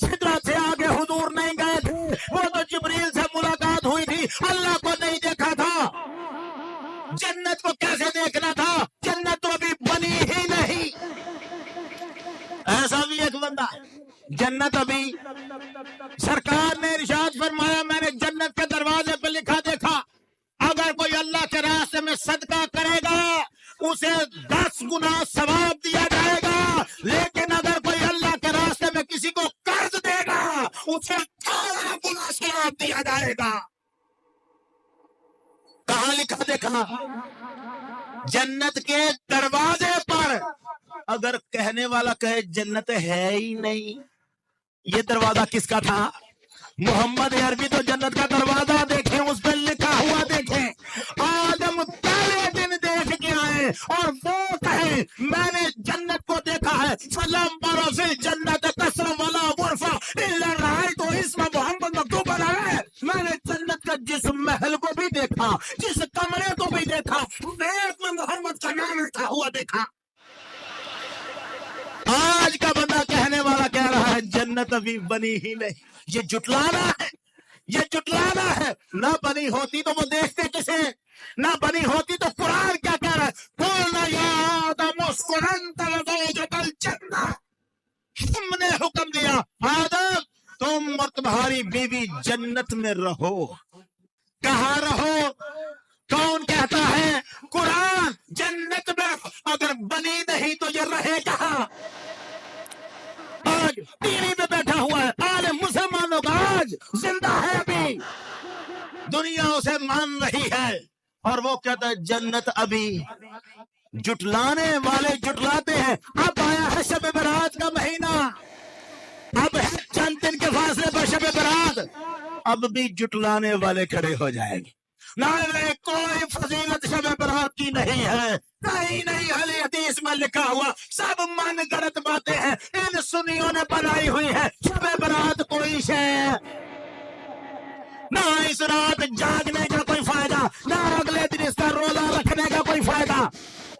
سدرت سے آگے حضور نہیں گئے تھے، وہ تو جبریل سے ملاقات ہوئی تھی، اللہ کو نہیں دیکھا تھا۔ جنت کو کیسے دیکھنا تھا؟ جنت تو ابھی بنی ہی نہیں۔ ایسا بھی ایک بندہ جنت ابھی، سرکار نے ارشاد فرمایا میں نے جنت کے دروازے پہ لکھا دیکھا اگر کوئی اللہ کے راستے میں صدقہ کرے گا اسے 10 گنا ثواب دیا جائے گا، لیکن اگر کوئی اللہ کے راستے میں کسی کو قرض دے گا اسے 18 گنا ثواب دیا جائے گا۔ کہاں لکھا دیکھا؟ جنت کے دروازے پر۔ اگر کہنے والا کہے جنت ہے ہی نہیں، یہ دروازہ کس کا تھا؟ محمد عربی تو جنت کا دروازہ دیکھیں، اس پہ لکھا ہوا دیکھیں، آدم پہلے دن دیکھ کے آئے اور وہ کہیں میں نے جنت کو دیکھا ہے، فلم برفی جنت کسرم والا غرفہ الا رأیت اسم محمد مکتوب علیہ، میں نے جنت کا جس محل کو بھی دیکھا، جس کمرے کو بھی دیکھا، ایک میں محمد کا نام لکھا ہوا دیکھا۔ آج کا بندہ کہنے والا کہہ رہا ہے جنت ابھی بنی ہی نہیں، یہ جٹلانا ہے، یہ جٹلانا ہے۔ نہ بنی ہوتی تو وہ دیکھتے کسے؟ نہ بنی ہوتی تو قرآن کیا کہہ رہا ہے؟ قُلْنَا يَا آدَمُ اسْكُنْ أَنْتَ وَزَوْجُكَ الْجَنَّةَ، ہم نے حکم دیا آدم تم اور تمہاری بیوی جنت میں رہو۔ کہاں رہو؟ کون کہتا ہے؟ قرآن۔ جنت میں اگر بنی نہیں تو یہ رہے کہاں؟ آج ٹی وی میں بیٹھا ہوا ہے عالم مسلمانوں کا، آج زندہ ہے ابھی، دنیا اسے مان رہی ہے، اور وہ کہتا ہے جنت ابھی۔ جٹلانے والے جٹلاتے ہیں۔ اب آیا ہے شب برات کا مہینہ، اب ہے چند دن کے فاصلے پر شب برات، اب بھی جٹلانے والے کھڑے ہو جائیں گے۔ نہیں، کوئی فضیلت شب برات کی نہیں ہے، کہیں نہیں اہل حدیث میں لکھا ہوا، سب من گڑت باتیں ہیں، ان سنیوں نے بنائی ہوئی ہے۔ شب برات کوئی شے نہ، اس رات جاگنے کا کوئی فائدہ نہ، اگلے دن اس کا روزہ رکھنے کا کوئی فائدہ۔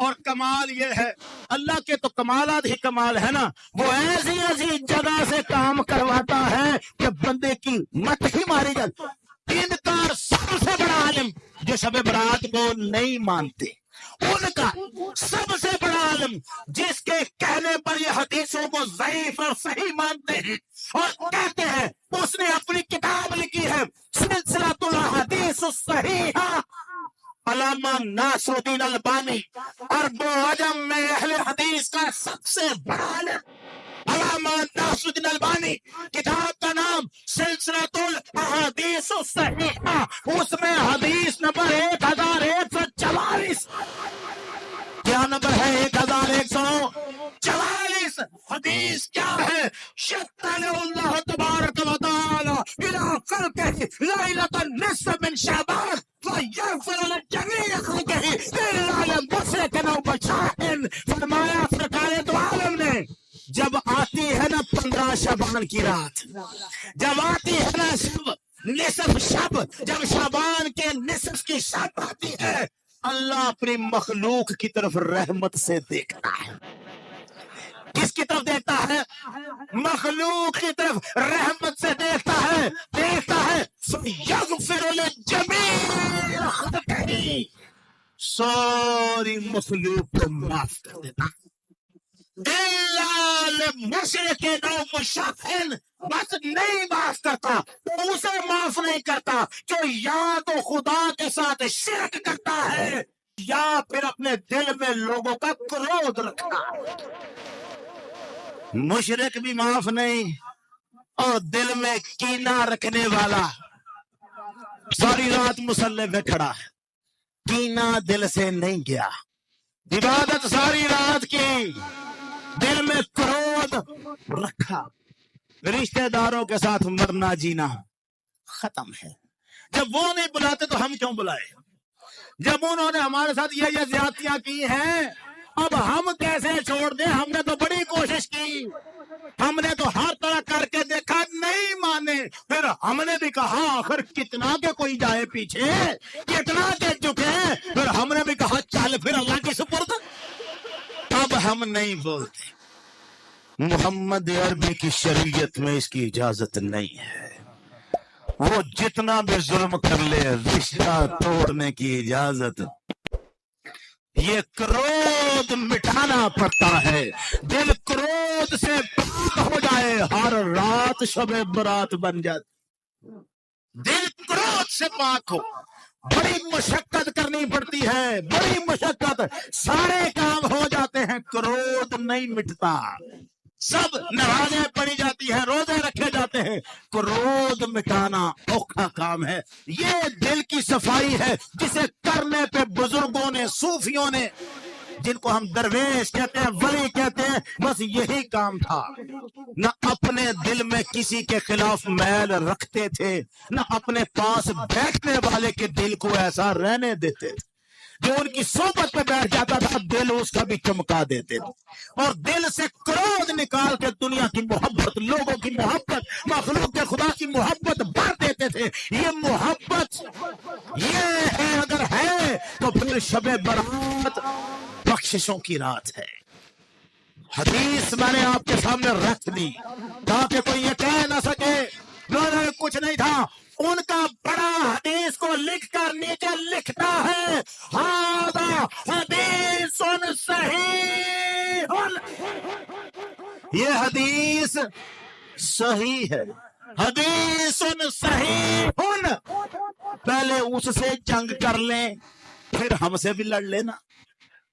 اور کمال یہ ہے، اللہ کے تو کمالات ہی کمال ہے نا، وہ ایسی ایسی جگہ سے کام کرواتا ہے کہ بندے کی مت ہی ماری جاتی۔ انکار سب سے بڑا عالم جو شب برات کو نہیں مانتے، ان کا سب سے بڑا عالم جس کے کہنے پر یہ حدیثوں کو ضعیف اور صحیح مانتے ہیں اور کہتے ہیں، اس نے اپنی کتاب لکھی ہے سلسلۃ الحدیث الصحیحہ، علامہ ناصر الدین البانی، عرب و عجم میں اہل حدیث کا سب سے بڑا عالم علامہ ناصر الدین البانی، کتاب کا نام سلسلۃ الحدیث الصحیحہ، اس میں حدیث نمبر 1144، کیا نمبر ہے؟ 1144 حدیث کیا ہے؟ شتن اللہ تبارک و تعالی الى خلقہ لیلۃ النصف من شعبان فیغفر لجمیع خلقہ الا لمشرک او بشاہن۔ فرمایا سرکار دو عالم نے جب آتی ہے نا 15 شعبان کی رات، جب آتی ہے نا نصف شب، جب شعبان کے نصف کی شب آتی ہے، اللہ اپنی مخلوق کی طرف رحمت سے دیکھتا ہے۔ کس کی طرف دیکھتا ہے؟ مخلوق کی طرف رحمت سے دیکھتا ہے، دیکھتا ہے فَيَغْفِرُ لِجَمِيعِ خَلْقِهِ، ساری مخلوق کو معاف کر دیتا ہے، مشرق نو مشافن، بس نہیں معاف کرتا تو اسے معاف نہیں کرتا جو یا تو خدا کے ساتھ شرک کرتا ہے یا پھر اپنے دل میں لوگوں کا کرودھ رکھتا ہے۔ مشرک بھی معاف نہیں، اور دل میں کینہ رکھنے والا ساری رات مصلی پہ کھڑا ہے، کینہ دل سے نہیں گیا، عبادت ساری رات کی، دل میں کرودھ رکھا، رشتہ داروں کے ساتھ مرنا جینا ختم ہے۔ جب وہ نہیں بلاتے تو ہم کیوں بلائے؟ جب انہوں نے ہمارے ساتھ یہ زیادتیاں کی ہیں، اب ہم کیسے چھوڑ دیں؟ ہم نے تو بڑی کوشش کی، ہم نے تو ہر طرح کر کے دیکھا، نہیں مانے، پھر ہم نے بھی کہا آخر کتنا کہ کوئی جائے پیچھے، کتنا کہ جھکے، پھر ہم نے بھی کہا چل پھر اللہ کی سپرد۔ اب ہم نہیں بولتے، محمد عربی کی شریعت میں اس کی اجازت نہیں ہے. وہ جتنا بھی ظلم کر لے رشتہ توڑنے کی اجازت. یہ کرودھ مٹانا پڑتا ہے. دل کرودھ سے پاک ہو جائے ہر رات شب برات بن جاتی. دل کرودھ سے پاک ہو. بڑی مشقت کرنی پڑتی ہے, بڑی مشقت. سارے کام ہو جاتے ہیں, کرودھ نہیں مٹتا. سب نمازیں پڑھی جاتی ہیں, روزے رکھے جاتے ہیں, کرودھ مٹانا اوکھا کام ہے. یہ دل کی صفائی ہے جسے کرنے پہ بزرگوں نے, صوفیوں نے, جن کو ہم درویش کہتے ہیں, ولی کہتے ہیں, بس یہی کام تھا. نہ اپنے دل میں کسی کے خلاف میل رکھتے تھے, نہ اپنے پاس بیٹھنے والے کے دل کو ایسا رہنے دیتے تھے. جو ان کی صحبت پہ بیٹھ جاتا تھا دل اس کا بھی چمکا دیتے تھے, اور دل سے کرودھ نکال کے دنیا کی محبت, لوگوں کی محبت, مخلوق کے خدا کی محبت بڑھ دیتے تھے. یہ محبت یہ ہے, اگر ہے تو پھر شب برات بخششوں کی رات ہے. حدیث میں نے آپ کے سامنے رکھ دی تاکہ کوئی یہ کہہ نہ سکے کچھ نہیں تھا. ان کا بڑا حدیث کو لکھ کر نیچے لکھتا ہے, ہذا حدیث صحیح. یہ حدیث صحیح ہے, حدیث صحیح. پہلے اس سے جنگ کر لیں, پھر ہم سے بھی لڑ لینا.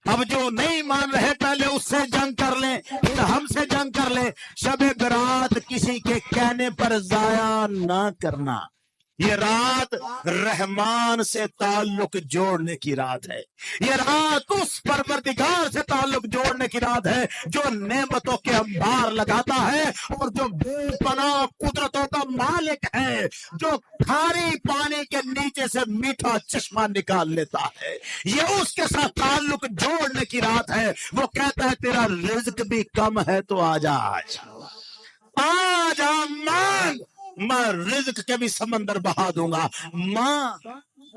اب جو نہیں مان رہے پہلے اس سے جنگ کر لیں, پھر ہم سے جنگ کر لیں. شب برات کسی کے کہنے پر ضائع نہ کرنا. یہ رات رحمان سے تعلق جوڑنے کی رات ہے. یہ رات اس پروردگار سے تعلق جوڑنے کی رات ہے جو نعمتوں کے انبار لگاتا ہے, اور جو بے پناہ قدرتوں کا مالک ہے, جو کھاری پانی کے نیچے سے میٹھا چشمہ نکال لیتا ہے. یہ اس کے ساتھ تعلق جوڑنے کی رات ہے. وہ کہتا ہے تیرا رزق بھی کم ہے تو آجا, آجا مانگ, میں رزق کے بھی سمندر بہا دوں گا. ماں,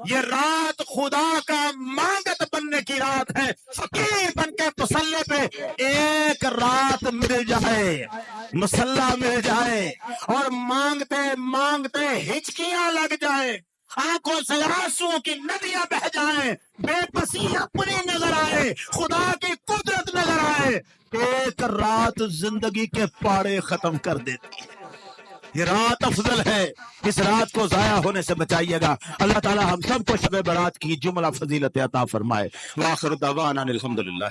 یہ رات خدا کا مانگت بننے کی رات ہے. فقیر بن کے مسلح پہ ایک رات مل جائے, مسلح مل جائے, اور مانگتے مانگتے ہچکیاں لگ جائے, آنکھوں سے آنسوؤں کی ندیاں بہ جائیں, بے بسی اپنی نظر آئے, خدا کی قدرت نظر آئے, ایک رات زندگی کے پاڑے ختم کر دیتی ہے. یہ رات افضل ہے, اس رات کو ضائع ہونے سے بچائیے گا. اللہ تعالی ہم سب کو شب برات کی جملہ فضیلت عطا فرمائے. وآخر دعوانا الحمدللہ.